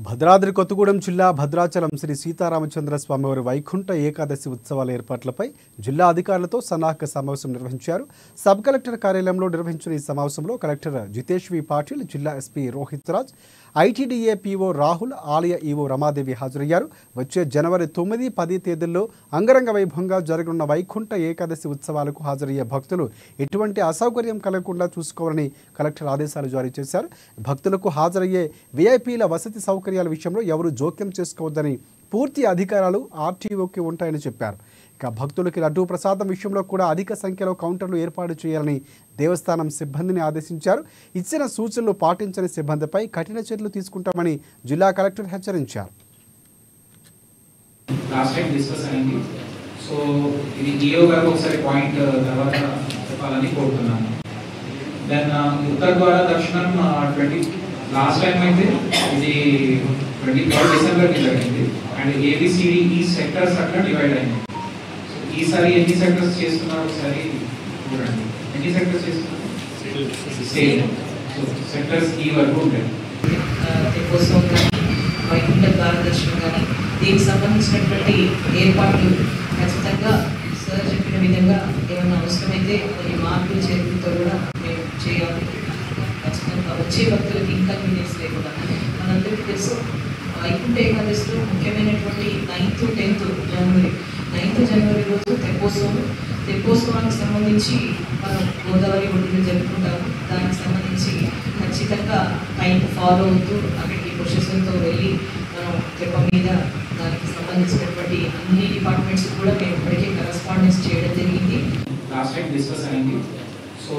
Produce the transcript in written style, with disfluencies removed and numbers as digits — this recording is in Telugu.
భద్రాద్రి కొత్తగూడెం జిల్లా భద్రాచలం శ్రీ సీతారామచంద్ర స్వామివారి వైకుంఠ ఏకాదశి ఉత్సవాల ఏర్పాట్లపై జిల్లా అధికారులతో సన్నాహక సమావేశం నిర్వహించారు. సబ్ కలెక్టర్ కార్యాలయంలో నిర్వహించిన ఈ సమావేశంలో కలెక్టర్ జితేష్ వి పాటిల్, జిల్లా SP Rohit Raj, ITDA PO Rahul, ఆలయ ఈవో రమాదేవి హాజరయ్యారు. వచ్చే జనవరి 9, 10 తేదీల్లో అంగరంగ వైభవంగా జరగనున్న వైకుంఠ ఏకాదశి ఉత్సవాలకు హాజరయ్యే భక్తులు ఎటువంటి అసౌకర్యం కలగకుండా చూసుకోవాలని కలెక్టర్ ఆదేశాలు జారీ చేశారు. భక్తులకు హాజరయ్యే వీఐపీల వసతి సౌకర్యాల విషయంలో ఎవరు జోక్యం చేసుకోవద్దని పూర్తి అధికారాలు ఆర్టీఓకి ఉంటాయని చెప్పారు. ఇక భక్తులకి లడ్డూ ప్రసాదం విషయంలో కూడా అధిక సంఖ్యలో కౌంటర్లు ఏర్పాటు చేయాలని దేవస్థానం సిబ్బందిని ఆదేశించారు. ఇచ్చిన సూచనలు పాటించని సిబ్బందిపై కఠిన చర్యలు తీసుకుంటామని జిల్లా కలెక్టర్ హెచ్చరించారు. లాస్ట్ టైం అయితే ఇది 23 డిసెంబర్కి జరిగింది అండ్ ఏబిసిడి ఈ సెక్టర్స్ అట్లా డివైడ్ అయింది. సో ఈసారి ఎన్ని సెక్టర్స్ చేస్తున్నారు ఒకసారి చూడండి. ఎన్ని సెక్టర్స్ చేస్తున్నారు? సో సెక్టర్స్ ఈ వరకు ఉంటాయి. వైకుంఠ భారతదర్శనం కానీ దీనికి సంబంధించినటువంటి ఏర్పాట్లు ఖచ్చితంగా సార్ చెప్పిన విధంగా ఏమన్నా అవసరమైతే కొన్ని మార్పులు చేతులతో కూడా మేము చేయాలి. ఖచ్చితంగా వచ్చే భక్తులకి ఇన్కన్వీనియన్స్ లేకుండా. మనందరికీ తెలుసు వైకుంఠ ఏకాదశిలో ముఖ్యమైనటువంటి 9th, 10th జనవరి 9th జనవరి రోజు తెప్పోత్సవానికి సంబంధించి మనం గోదావరి ఒడ్డును జరుపుకుంటాము. దానికి సంబంధించి ఖచ్చితంగా టైం ఫాలో అవుతూ అక్కడికి ప్రొసెషన్తో వెళ్ళి మనం తెప్ప మీద దానికి సంబంధించినటువంటి అన్ని డిపార్ట్మెంట్స్ కూడా మేము ఇప్పటికే కరెస్పాండెన్స్ చేయడం జరిగింది. లాస్ట్ టైం డిస్కస్ అయింది. సో